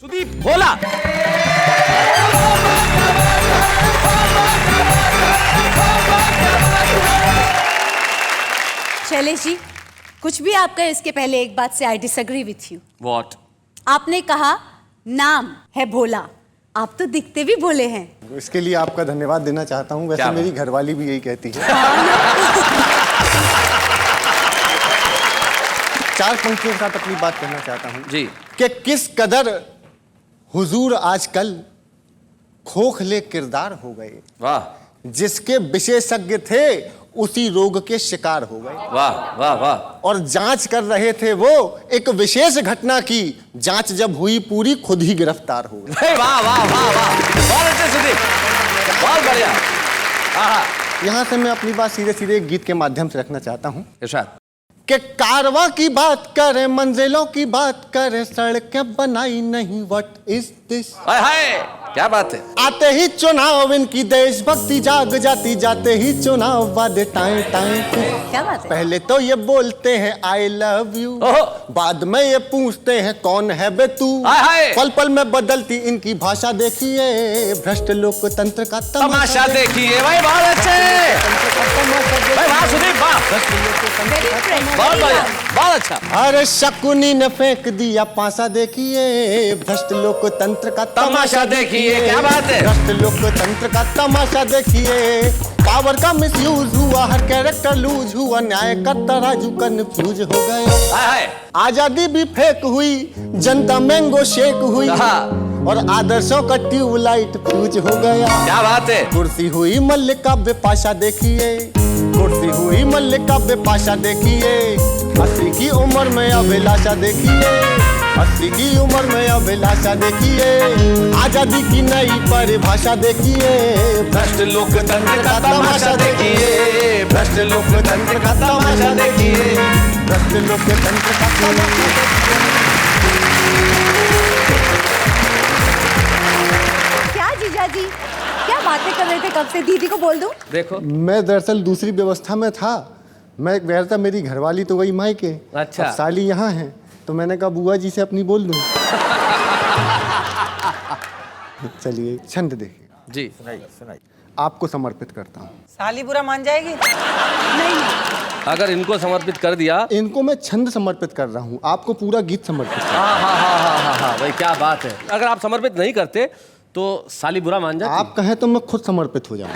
सुदीप भोला। शैलेश जी, कुछ भी आपका इसके पहले एक बात से I disagree with you. What? आपने कहा नाम है भोला, आप तो दिखते भी भोले हैं। इसके लिए आपका धन्यवाद देना चाहता हूँ। वैसे मेरी घरवाली भी यही कहती है। 4 पंक्तियों के साथ अपनी बात कहना चाहता हूँ जी कि किस कदर हुजूर आजकल खोखले किरदार हो गए। वाह जिसके विशेषज्ञ थे उसी रोग के शिकार हो गए। वाह वाह वाह। और जांच कर रहे थे वो एक विशेष घटना की, जांच जब हुई पूरी खुद ही गिरफ्तार हो गए। वाह वाह वाह वाह, बहुत अच्छे सुदीप, बहुत बढ़िया। यहाँ से मैं अपनी बात सीधे सीधे एक गीत के माध्यम से रखना चाहता हूँ इरशाद। कि कारवां की बात करें, मंजिलों की बात करें, सड़कें बनाई नहीं, व्हाट इज दिस। हाय हाय, क्या बात है। आते ही चुनाव इनकी देशभक्ति जाग जाती, जाते ही चुनाव वादे टाएं टाएं। क्या बात है। पहले तो ये बोलते हैं आई लव यू, बाद में ये पूछते हैं कौन है बे तू। पल पल में बदलती इनकी भाषा देखिए, भ्रष्ट लोकतंत्र का तमाशा देखिए। भाई बहुत अच्छे, भाई वाह सुदीप वाह, बहुत बढ़िया, बहुत अच्छा। अरे शकुनी ने फेंक दिया पासा देखिए, भ्रष्ट लोकतंत्र का तमाशा देखिए। क्या बात है। भ्रष्ट लोकतंत्र का तमाशा देखिए। पावर का मिसयूज हुआ, हर कैरेक्टर लूज हुआ, न्याय का तराजू कंफ्यूज हो गए। आजादी भी फेक हुई, जनता मैंगो शेक हुई, और आदर्शों का ट्यूबलाइट फ्यूज हो गया। क्या बात है। कुर्सी हुई मल्लिका बेपाशा देखिए, कुर्सी हुई मल्लिका बेपाशा देखिए। 80 की उम्र में अभिलाषा देखिए, 80 की उम्र में अभिलाषा देखिए। आजादी की नई परिभाषा देखिए, भ्रष्ट लोकतंत्र का तमाशा देखिए, भ्रष्ट लोकतंत्र का तमाशा देखिए, भ्रष्ट लोकतंत्र का तमाशा देखिए। क्या जीजा जी, क्या बातें कर रहे थे कब से? दीदी को बोल दूं? देखो मैं दरअसल दूसरी व्यवस्था में था। मैं कह रहा था मेरी घरवाली तो वही मायके, अच्छा। अब साली यहाँ है, तो मैंने कहा बुआ जी से अपनी बोल दूं। चलिए छंद देखिए जी, सुनाइए। आपको समर्पित करता हूँ। साली बुरा मान जाएगी? नहीं। अगर इनको समर्पित कर दिया, इनको मैं छंद समर्पित कर रहा हूँ, आपको पूरा गीत समर्पित कर। हाँ भाई क्या बात है। अगर आप समर्पित नहीं करते तो साली बुरा मान जाती। आप कहें तो मैं खुद समर्पित हो जाऊँ।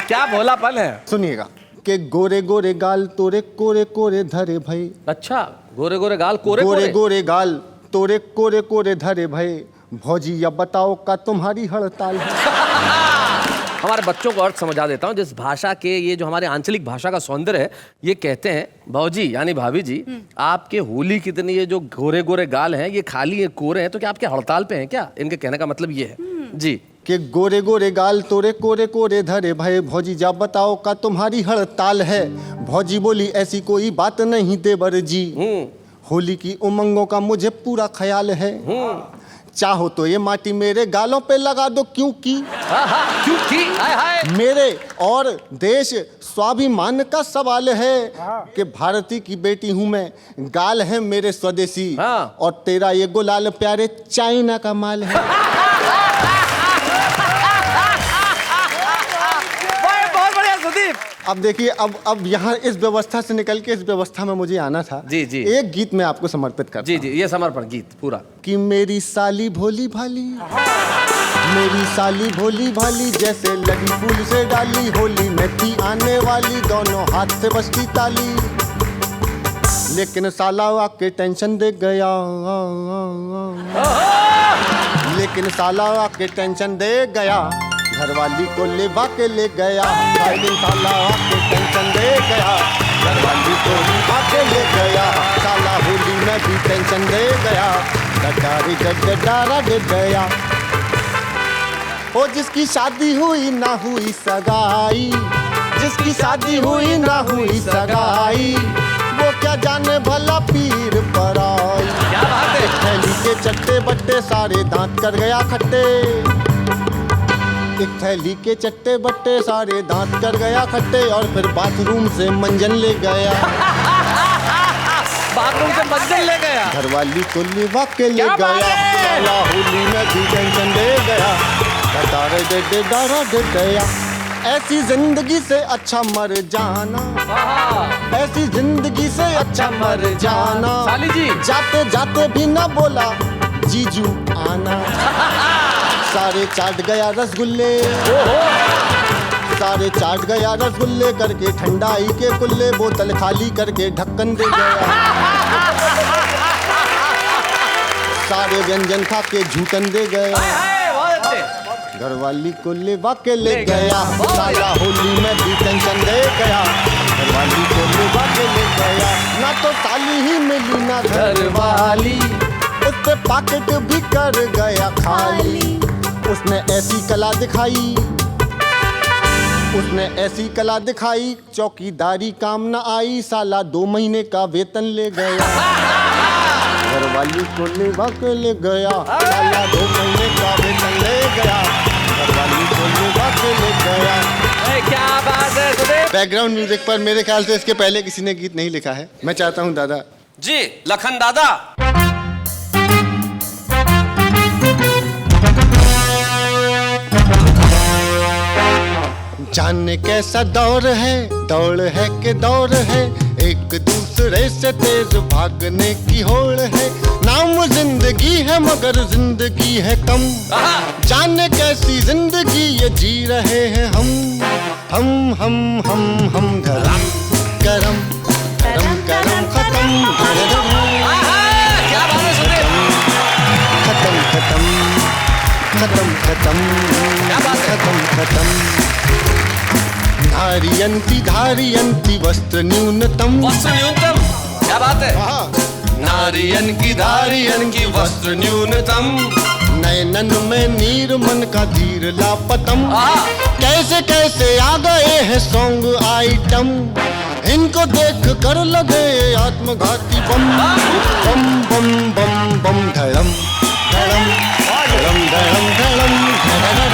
क्या भोलापन है। सुनिएगा कि गोरे गोरे गाल तोरे कोरे कोरे धरे भाई। अच्छा, गोरे गोरे गाल कोरे गोरे गोरे गाल तोरे कोरे कोरे धरे भाई, भौजी या बताओ का तुम्हारी हड़ताल है। हमारे बच्चों को अर्थ समझा देता हूँ। जिस भाषा के, ये जो हमारे आंचलिक भाषा का सौंदर्य है, ये कहते हैं भौजी यानी भाभी जी, आपके होली कितनी, ये जो गोरे गोरे गाल हैं ये खाली ये कोरे हैं, तो क्या आपके हड़ताल पे हैं क्या? इनके कहने का मतलब ये है जी कि गोरे गोरे गाल तोरे कोरे कोरे धरे भाई, भौजी जा बताओ का तुम्हारी हड़ताल है। भौजी बोली ऐसी कोई बात नहीं देवर जी, होली की उमंगों का मुझे पूरा ख्याल है। चाहो तो ये माटी मेरे गालों पे लगा दो, क्योंकि मेरे और देश स्वाभिमान का सवाल है कि भारती की बेटी हूं मैं, गाल है मेरे स्वदेशी, और तेरा ये गुलाल प्यारे चाइना का माल है। बहुत बढ़िया सुदीप। अब देखिए, अब यहाँ इस व्यवस्था से निकल के इस व्यवस्था में मुझे आना था। जी जी। एक गीत मैं आपको समर्पित करता हूं। जी, ये समर्पण गीत पूरा। कि मेरी साली भोली भाली, मेरी साली भोली भाली, जैसे लगी फूल से डाली, होली में थी आने वाली, दोनों हाथ से बजती ताली, लेकिन साला आके टेंशन दे गया, लेकिन साला आके टेंशन दे गया, घरवाली को लेवा के ले गया, लेकिन साला आके टेंशन दे गया, घरवाली को लेवा के ले गया, साला होली में भी टेंशन दे गया, डडारी डडारा दे गया। ओ जिसकी शादी हुई ना हुई सगाई, जिसकी शादी हुई ना हुई सगाई, वो क्या जाने भला पीर पर आई। क्या बात है। थैली के चट्टे बट्टे सारे दांत कर गया खट्टे, एक थैली के चट्टे बट्टे सारे दांत कर गया खट्टे, और फिर बाथरूम से मंजन ले गया। बाथरूम से मंजिल ले गया। घरवाली को लिवा के ले क्या बात गया, है? साला होली में भी टेंशन दे गया, डारा दे गया। ऐसी जिंदगी से अच्छा मर जाना, ऐसी जिंदगी से अच्छा मर जाना। साली जी। जाते जाते भी ना बोला जीजू आना। सारे चाट गया रसगुल्ले, सारे चाट गया रसगुल्ले करके, ठंडाई के कुल्ले बोतल खाली करके ढक्कन दे गया। सारे व्यंजन खा के झूठन दे गया। घरवाली को लेवा के ले गया, साला होली में भी टेंशन दे गया। घरवाली को लेवा के ले गया, ना तो साली ही मिली ना घरवाली, उससे पॉकेट भी कर गया खाली। उसने ऐसी कला दिखाई, उसने ऐसी कला दिखाई, चौकीदारी काम न आई, साला 2 महीने का वेतन ले गया। घरवाली को लेवा के ले गया, साला 2 महीने का वेतन ले गया। घरवाली को लेवा के ले गया। क्या बात है सुदेव। बैकग्राउंड म्यूजिक पर मेरे ख्याल से इसके पहले किसी ने गीत नहीं लिखा है। मैं चाहता हूँ दादा जी, लखन दादा। जाने कैसा दौर है कि दौर है, एक दूसरे से तेज भागने की होड़ है। नाम जिंदगी है मगर जिंदगी है कम, जाने कैसी जिंदगी ये जी रहे हैं हम। हम धरम करम करम करम खत्म, क्या बात है सुदेव। खत्म खत्म खत्म खत्म, क्या बात है? खत्म खत्म। धारियंती वस्त्र न्यूनतम, वस्त्र न्यूनतम। क्या बात है। नारियन की वस्त्र न्यूनतम। नयनन में नीर मन का धीर लापतम। कैसे कैसे आ गए हैं सॉन्ग आइटम, इनको देख कर लगे आत्मघाती बम। बम बम बम बम धड़म धड़म धड़म धड़म धड़म धड़म।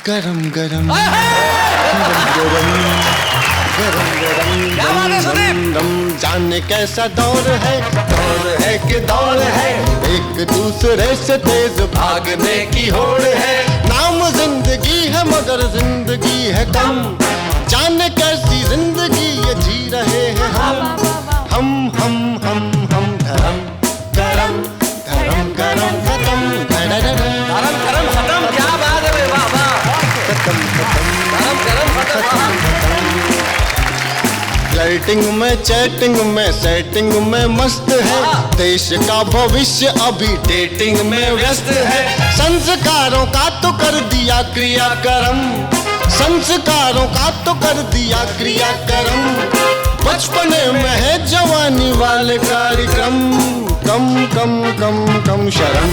गरम गरम गरम, जाने कैसा दौर है कि दौर है, एक दूसरे से तेज भागने की होड़ है। नाम जिंदगी है मगर जिंदगी है कम, जाने कैसी जिंदगी ये जी रहे हैं हम धरम गरम धरम गरम खत्म धरम धरम खत्म। क्या बात है। वाह वाह। खत्म धरम धरम खत्म। फ्लर्टिंग में चैटिंग में सेटिंग में मस्त है, देश का भविष्य अभी डेटिंग में व्यस्त है। संस्कारों का तो कर दिया क्रियाक्रम, संस्कारों का तो कर दिया क्रियाक्रम। बचपने में है जवानी वाले कार्यक्रम, कम कम कम कम शरम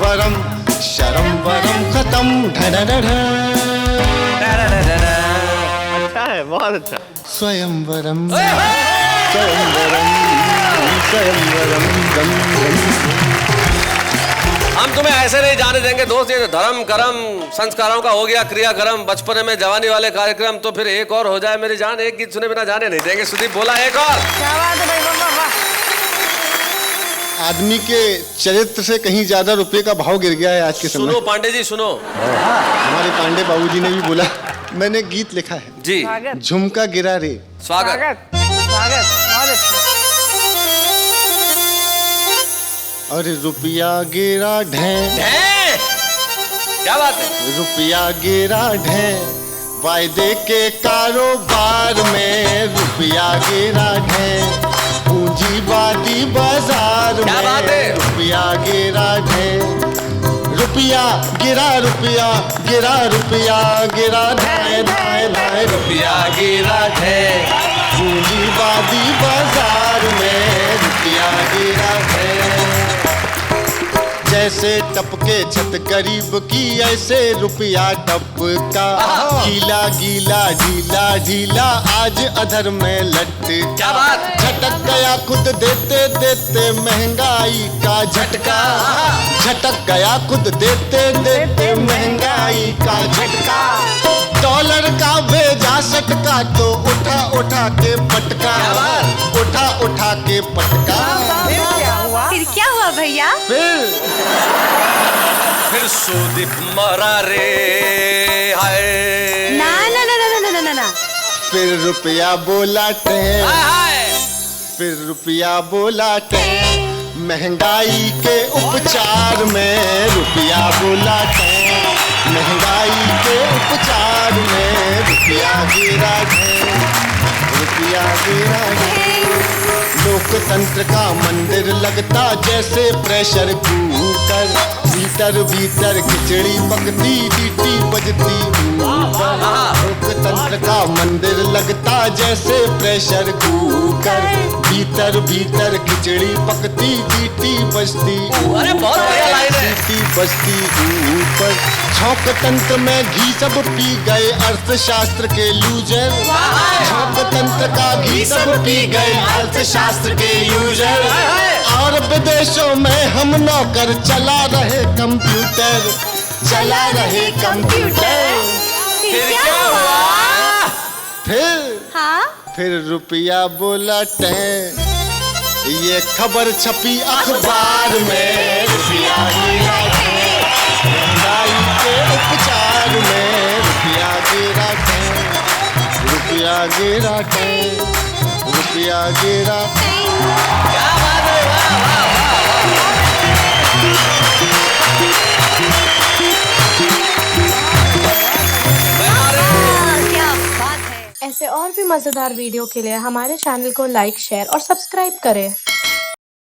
वरम खत्म ढढढढ। अच्छा है, बहुत अच्छा। स्वयंवरम स्वयंवरम स्वयंवरम गम गम। हम तुम्हें ऐसे नहीं जाने देंगे दोस्त। ये धर्म कर्म संस्कारों का हो गया क्रियाक्रम, बचपन में जवानी वाले कार्यक्रम, तो फिर एक और हो जाए मेरी जान। एक गीत सुने बिना जाने नहीं देंगे। सुदीप बोला एक और। क्या बात है भाई, वाह वाह। आदमी के चरित्र से कहीं ज्यादा रुपए का भाव गिर गया है आज के समय। सुनो पांडे जी सुनो। हमारे पांडे बाबूजी ने भी बोला, मैंने गीत लिखा है जी। झुमका गिरा रे। स्वागत। बहुत अच्छा। और रुपया गिरा ढें। क्या बात है। रुपया गिरा ढें, वायदे के कारोबार में रुपया गिरा ढें, पूंजीवादी बाजार में रुपया गिरा ढें। रुपया गिरा धाए धाए धाए, रुपया गिरा ढें, पूंजीवादी बाजार में रुपया गिरा ढें। जैसे टपके छत गरीब की, ऐसे रुपया टपका। गीला गीला ढीला ढीला, आज अधर में लटका। क्या बात। झटक गया खुद देते देते महंगाई का झटका, झटक गया खुद देते देते महंगाई का झटका। डॉलर का भेजा सटका तो उठा उठा के पटका, उठा उठा के पटका। फिर क्या हुआ? फिर क्या हुआ भैया? फिर सुदीप मरा रे हाय। ना ना ना ना ना ना ना ना। फिर रुपया बोला टें, हाय। फिर रुपया बोला टें, महंगाई के उपचार में रुपया बोला टें, महंगाई के उपचार में रुपया गिरा टें, रुपया गिरा टें। लोकतंत्र का मंदिर लगता जैसे प्रेशर कुकर, भीतर भीतर खिचड़ी पकती सीटी बजती ऊपर। लोकतंत्र का मंदिर लगता जैसे प्रेशर कुकर, भीतर भीतर खिचड़ी पकती सीटी बजती अरे बहुत बढ़िया लाइन है। सीटी बजती ऊपर। छौंकतंत्र में घी सब पी गए अर्थशास्त्र के लूजर, छौंकतंत्र का घी सब पी गए अर्थशास्त्र के यूजर। और विदेशों में हम नौकर चला रहे कंप्यूटर, चला रहे कंप्यूटर। फिर क्या हुआ? फिर फिर रुपया बोला टें, ये खबर छपी अखबार में, रुपया गिरा टें, महंगाई के उपचार में रुपया गिरा टें, रुपया गिरा टें, रुपया गिरा टें। क्या बात है, वाह वाह वाह। क्या बात है। ऐसे और भी मज़ेदार वीडियो के लिए हमारे चैनल को लाइक, शेयर और सब्सक्राइब करें।